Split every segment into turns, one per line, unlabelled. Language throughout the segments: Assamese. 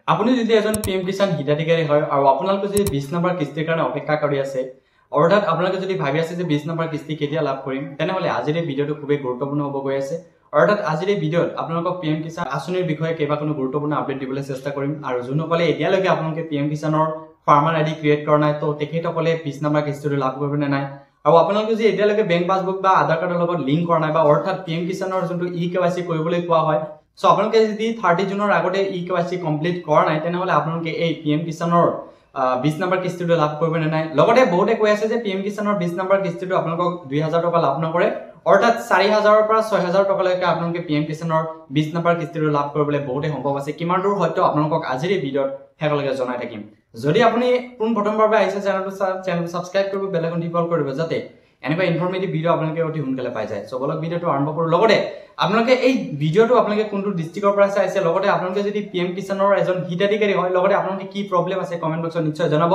আপুনি যদি এজন পিএম কিষাণ হিতাধিকাৰী হয় আৰু আপোনালোকে যদি 20 নম্বৰ কিস্তিৰ কাৰণে অপেক্ষা কৰি আছে অৰ্থাৎ আপোনালোকে যদি ভাবি আছে যে 20 নম্বৰ কিস্তি কেতিয়া লাভ কৰিম তেনেহলে আজিৰ এই ভিডিওটো খুবেই গুৰুত্বপূৰ্ণ হ'ব গৈ আছে অৰ্থাৎ আজিৰ এই ভিডিওত আপোনালোকক পিএম কিষাণ আঁচনিৰ বিষয়ে কেইবাখনো গুৰুত্বপূৰ্ণ আপডেট দিবলৈ চেষ্টা কৰিম আৰু যোনসকলে এতিয়ালৈকে আপোনালোকে পিএম কিষাণৰ ফাৰ্মাৰ আইডি ক্ৰিয়েট কৰা নাই তো তেখেতসকলে 20 নম্বৰ কিস্তিটো লাভ কৰিব নে নাই আৰু আপোনালোকে যদি এতিয়ালৈকে বেংক পাছবুক বা আধাৰ কাৰ্ডৰ লগত লিংক কৰা নাই বা অৰ্থাৎ পিএম কিষাণৰ যোনটো ইকেৱাইচি কৰিবলৈ কোৱা হয় সো আপোনালোকে যদি 30 জুনৰ আগতে ইকেৱাইচি কমপ্লিট কৰা নাই তেনেহলে আপোনালোকে এই পিএম কিষাণৰ 20 নম্বৰ কিস্তিটো লাভ কৰিব নে নাই লগতে বহুতে কৈ আছে যে পিএম কিষাণৰ 20 নম্বৰ কিস্তিটো আপোনালোকক 2000 টকা লাভ নকৰে অৰ্থাৎ 4000 ৰ পৰা 6000 টকা লৈকে আপোনালোকে পিএম কিষাণৰ 20 নম্বৰ কিস্তিটো লাভ কৰিবলৈ বহুতে সম্ভৱ আছে কিমান দূৰ হয়তো আপোনালোকক আজিৰ এই ভিডিওত হেকলৈকে জনাই থাকিম যদি আপুনি কোন প্ৰথমবাৰ আহিছে চেনেলটো সাবস্ক্ৰাইব কৰিব বেল আইকন টিপল কৰিব যাতে এনেকুৱা ইনফৰমেটিভ ভিডিও আপোনালোকে অতি সোনকালে পাই যায় সো বলক ভিডিওটো আৰম্ভ কৰো লগতে আপোনালোকে এই ভিডিওটো আপোনালোকে কোনটো ডিস্ট্ৰিক্টৰ পৰা চাইছে লগতে আপোনালোকে যদি পিএম কিষাণৰ এজন হিতাধিকাৰী হয় লগতে আপোনালোকে কি প্ৰবলেম আছে কমেন্ট বক্সত নিশ্চয় জনাব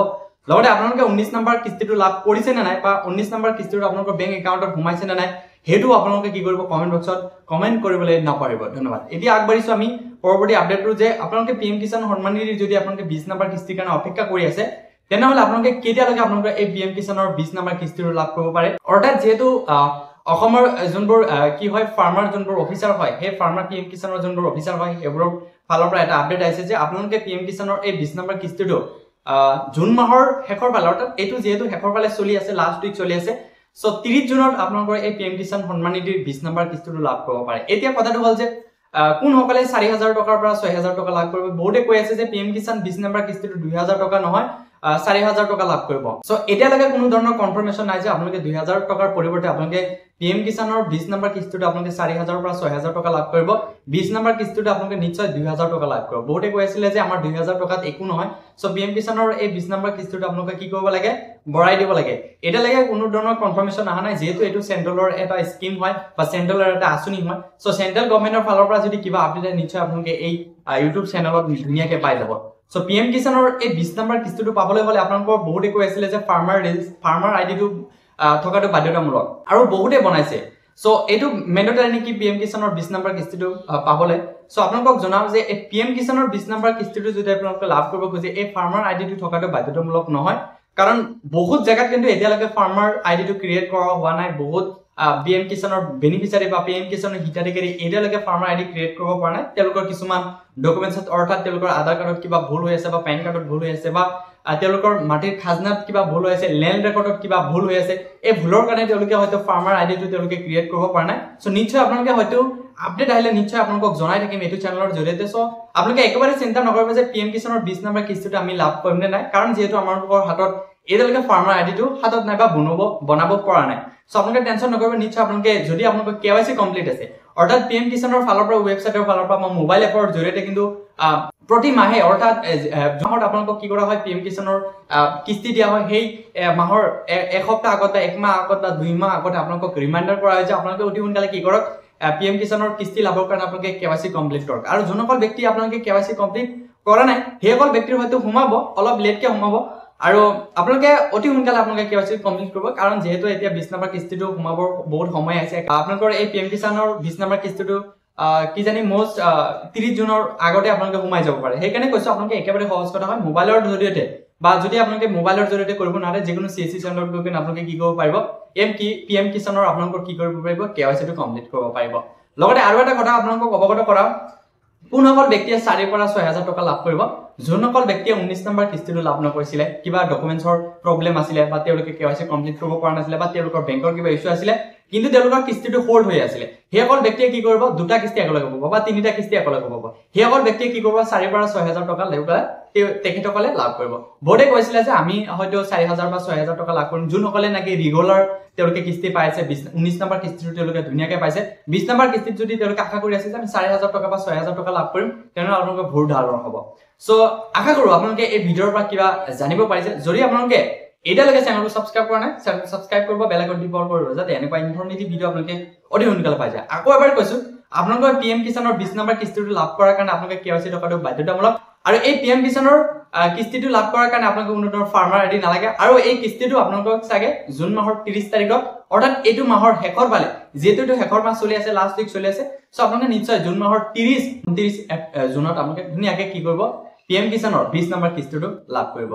লগতে আপোনালোকে 19 নম্বৰ কিস্তিটো লাভ কৰিছে নে নাই বা 19 নম্বৰ কিস্তিটো আপোনালোকৰ বেংক একাউণ্টত সোমাইছে নে নাই হেতু আপোনালোকে কি কৰিব কমেন্ট বক্সত কমেন্ট কৰিবলৈ নাপাৰিব ধন্যবাদ এতিয়া আগবাঢ়িছো আমি পৰৱৰ্তী আপডেটটো যে আপোনালোকে পিএম কিষাণ সন্মান নিধি যদি আপোনালোকে 20 নম্বৰ কিস্তিৰ কাৰণে অপেক্ষা কৰি আছে তেনেহলে আপোনালোকে কেতিয়ালৈকে আপোনালোকৰ এই পিএম কিষাণৰ 20 নম্বৰ কিস্তিটো লাভ কৰিব পাৰে অৰ্থাৎ যেহেতু অসমৰ যোনবোৰ কি হয় ফাৰ্মাৰ যোনবোৰ অফিচাৰ হয় সেই ফাৰ্মাৰ পিএম কিষাণৰ যোনবোৰ অফিচাৰ হয় সেইবোৰৰ ফালৰ পৰা এটা আপডেট আহিছে যে আপোনালোকে পিএম কিষাণৰ এই 20 নম্বৰ কিস্তিটো জুন মাহৰ শেষৰ ফালে অৰ্থাৎ এইটো যেহেতু শেষৰ ফালে চলি আছে লাষ্ট উইক চলি আছে সো 30 জুনত আপোনালোকৰ এই পিএম কিষাণ সন্মান নিধিৰ 20 নম্বৰ কিস্তিটো লাভ কৰিব পাৰে এতিয়া কথাটো হ'ল যে কোন সকলে 4000 টকাৰ পৰা 6000 টকা লাভ কৰিব বহুতে কৈ আছে যে পিএম কিষাণ 20 নম্বৰ কিস্তিটো 2000 টকা নহয় 4000 টকা লাভ কৰিব সো এতিয়ালৈকে কোনো ধৰণৰ কনফাৰ্মেশন নাই যে আপোনালোকে 2000 টকাৰ পৰিৱৰ্তে আপোনালোকে পিএম কিষাণৰ 20 নম্বৰ কিস্তিটো আপোনালোকে 4000 পৰা 6000 টকা লাভ কৰিব 20 নম্বৰ কিস্তিটো আপোনালোকে নিশ্চয় 2000 টকা লাভ কৰিব বহুতে কৈ আছিল যে আমাৰ 2000 টকাত একো নহয় সো পিএম কিষাণৰ এই 20 নম্বৰ কিস্তিটো আপোনালোকে কি কৰিব লাগে বঢ়াই দিব লাগে এতিয়ালৈকে কোনো ধৰণৰ কনফাৰ্মেশন আহা নাই যেহেতু এটো সেন্ট্ৰেলৰ এটা স্কিম হয় বা সেন্ট্ৰেলৰ এটা আঁচনি হয় সো সেন্ট্ৰেল গভৰ্ণমেণ্টৰ ফালৰ পৰা যদি কিবা আপডেট নিশ্চয় আপোনালোকে এই ইউটিউব চেনেলত ধুনীয়াকৈ পাই যাব সো পিএম কিষাণৰ এই 20 নম্বৰ কিস্তিটো পাবলৈ হলে আপোনালোকৰ বহুতে কৈ আছিল যে ফাৰ্মাৰ আইডিটো থকাটো বাধ্যতামূলক আৰু বহুতে বনাইছে সো এটো মেন্ডেটৰি নেকি পিএম কিষাণৰ 20 নম্বৰ কিস্তিটো পাবলৈ সো আপোনালোকক জনাও যে এই পিএম কিষাণৰ 20 নম্বৰ কিস্তিটো যদি আপোনালোকে লাভ কৰিব খুজে এই ফাৰ্মাৰ আইডিটো থকাটো বাধ্যতামূলক নহয় কাৰণ বহুত জায়গাত কিন্তু এতিয়ালৈকে ফাৰ্মাৰ আইডিটো ক্ৰিয়েট কৰা হোৱা নাই বহুত পিএম কিষাণৰ বেনিফিচিয়াৰী বা পিএম কিষাণৰ হিতাধিকাৰী এতিয়ালৈকে ফাৰ্মাৰ আইডি ক্ৰিয়েট কৰিব পৰা নাই তেওঁলোকৰ কিছুমান ডকুমেন্টছত অৰ্থাৎ তেওঁলোকৰ আধাৰ কাৰ্ডত কিবা ভুল হৈ আছে বা পেন কাৰ্ডত ভুল হৈ আছে বা তেওঁলোকৰ মাটিৰ খাজনাত কিবা ভুল হৈ আছে লেন্ড ৰেকৰ্ডত কিবা ভুল হৈ আছে এই ভুলৰ কাৰণে তেওঁলোকে হয়তো ফাৰ্মাৰ আইডিটো তেওঁলোকে ক্ৰিয়েট কৰিব পৰা নাই সো নিশ্চয় আপোনালোকে হয়তো আপডেট আহিলে নিশ্চয় আপোনালোকক জনাই থাকিম এটো চেনেলৰ জৰিয়তে সো আপোনালোকে একেবাৰে চিন্তা নকৰিব যে পিএম কিষাণৰ 20 নম্বৰ কিস্তিটো আমি লাভ কৰিম নে নাই কাৰণ যেহেতু আমাৰলোকৰ হাতত এতিয়ালৈকে ফাৰ্মাৰ আইডিটো হাতত নাই বা বনাব পৰা নাই সো আপোনালোকে টেনচন নকৰিব নিশ্চয় আপোনালোকে যদি আপোনালোকৰ কেৱাইচি কমপ্লিট আছে অৰ্থাৎ পিএম কিষাণৰ ফালৰ পৰা ৱেবছাইটৰ ফালৰ পৰা বা মোবাইল এপৰ জৰিয়তে কিন্তু প্ৰতি মাহে অৰ্থাৎ মাহত আপোনালোকক কি কৰা হয় পিএম কিষাণৰ কিস্তি দিয়া হয় সেই মাহৰ এক সপ্তাহ আগত বা এক মাহ আগত বা 2 মাহ আগত আপোনালোকক ৰিমাইন্ডাৰ কৰা হয় যে আপোনালোকে অতি সোনকালে কি কৰক পিএম কিষাণৰ কিস্তি লাভৰ কাৰণে আপোনালোকে কেৱাইচি কমপ্লিট কৰক আৰু যোনসকল ব্যক্তি আপোনালোকে কেৱাইচি কমপ্লিট কৰা নাই সেইসকল ব্যক্তিৰ হয়তো সোমাব অলপ লেটকে সোমাব আৰু আপোনালোকে অতি সোনকালে আপোনালোকে কেৱাইচি কমপ্লিট কৰিব কাৰণ যেহেতু এতিয়া 20 নম্বৰ কিস্তিটো সোমাবৰ বহুত সময় আছে আপোনালোকৰ এই পিএম কিষাণৰ 20 নম্বৰ কিস্তিটো কি জানি মোষ্ট 30 জুনৰ আগতে আপোনালোকে সোমাই যাব পাৰে সেইকাৰণে কৈছো আপোনালোকে একেবাৰে সহজ কথা হয় মোবাইলৰ জৰিয়তে বা যদি আপোনালোকে মোবাইলৰ জৰিয়তে কৰিব নোৱাৰে যিকোনো সিএসসি চেণ্টাৰত গৈ আপোনালোকে কি কৰিব পাৰিব পিএম কিষাণৰ আপোনালোকৰ কি কৰিব পাৰিব কেৱাইচিটো কমপ্লিট কৰিব পাৰিব লগতে আৰু এটা কথা আপোনালোকক অৱগত কৰাম কোনসকল ব্যক্তিয়ে 4 পৰা 6000 টকা লাভ কৰিব যোনসকল ব্যক্তিয়ে 19 নম্বৰ কিস্তিটো লাভ নকৰিছিলে কিবা ডকুমেন্টছৰ প্ৰবলেম আছিল বা তেওঁলোকে কেৱাইচি কমপ্লিট কৰিব পৰা নাছিল বা তেওঁলোকৰ বেংকৰ কিবা ইস্যু আছিল কিন্তু তেওঁলোকৰ কিস্তিটো হোল্ড হৈ আছিল হেসকল ব্যক্তিয়ে কি কৰিব দুটা কিস্তি একেলগে পাব বা তিনিটা কিস্তি একেলগে পাব হেসকল ব্যক্তিয়ে কি কৰিব 4 পৰা 6000 টকা তেখেতসকলে লাভ কৰিব বহুতে কৈছিল যে আমি হয়তো 4000 বা 6000 টকা লাভ কৰিম যোনসকলে নাকি ৰেগুলাৰ তেওঁলোকে কিস্তি পাইছে 19 নম্বৰ কিস্তিটো তেওঁলোকে ধুনীয়াকৈ পাইছে 20 নম্বৰ কিস্তিত যদি তেওঁলোকে আশা কৰি আছে যে আমি 4000 টকা বা 6000 টকা লাভ কৰিম তেনেহলে আপোনালোকৰ ভুল ধাৰণা হ'ব সো আশা কৰো আপোনালোকে এই ভিডিওৰ পৰা কিবা জানিব পাৰিছে যদি আপোনালোকে এতিয়ালৈকে চেনেলটো সাবস্ক্ৰাইব কৰা নাই চেনেলটো সাবস্ক্ৰাইব কৰিব বেল আইকন টিপল কৰিব যাতে এনেকুৱা ইনফৰমেটিভ ভিডিও আপোনালোকে অতি সোনকালে পাই যায় আকৌ এবাৰ কৈছো আপোনালোকৰ পিএম কিষাণৰ 20 নম্বৰ কিস্তিটো লাভ কৰাৰ কাৰণে আপোনালোকে কেৱাইচি টকাটো বাধ্যতামূলক আৰু এই পিএম কিষাণৰ কিস্তিটো লাভ কৰাৰ কাৰণে আপোনালোকে কোনো ধৰণৰ ফাৰ্মাৰ আইডি নালাগে আৰু এই কিস্তিটো আপোনালোকক চাগে জুন মাহৰ 30 তাৰিখত অৰ্থাৎ এইটো মাহৰ শেষৰ ফালে যেহেতু এইটো শেষৰ মাহ চলি আছে লাষ্ট উইক চলি আছে সো আপোনালোকে নিশ্চয় জুন মাহৰ 30 29 জুনত আপোনালোকে ধুনীয়াকৈ কি কৰিব PM কিষাণৰ 20 নম্বৰ কিস্তিটো লাভ কৰিব।